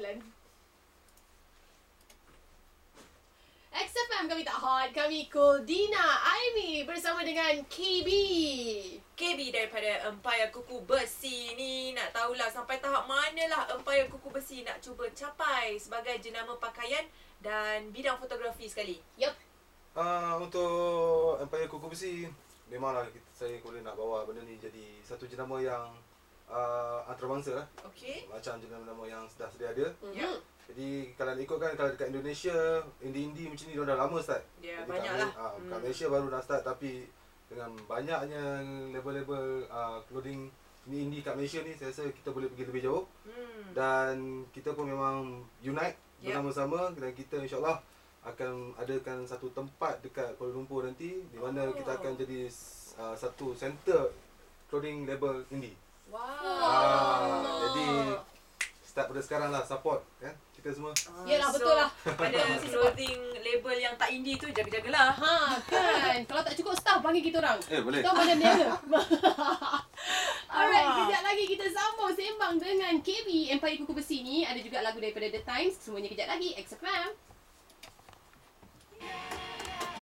soalan. XFM kami tak hot. Kami cool. Dina, Aimi bersama dengan KB. KB daripada Empire Kuku Besi ni nak tahulah sampai tahap manalah Empire Kuku Besi nak cuba capai sebagai jenama pakaian dan bidang fotografi sekali. Yup. Untuk Empire Kuku Besi, memanglah saya boleh nak bawa benda ni jadi satu jenama yang antarabangsa lah. Okey. Macam jenama-jenama yang dah sedia ada. Ya. Jadi kalau nak ikutkan, kalau dekat Indonesia, indie-indie macam ni diorang dah lama start. Ya, jadi banyaklah. Kat Malaysia baru nak start, tapi dengan banyaknya label-label clothing indie kat Malaysia ni, saya rasa kita boleh pergi lebih jauh. Dan kita pun memang unite bersama-sama, dan kita insyaAllah akan adakan satu tempat dekat Kuala Lumpur nanti, di mana kita akan jadi satu center clothing label indie. Jadi start pada sekarang lah, support kan kita semua. Yelah, betul lah. Pada clothing label yang tak indie tu, jaga-jagalah. Kan. Kalau tak cukup staff, panggil kita orang. Boleh. Kita mana niaga. Alright, kejap lagi kita sambung sembang dengan KB. Empire Kuku Besi ni ada juga lagu daripada The Times. Semuanya kejap lagi. XFM.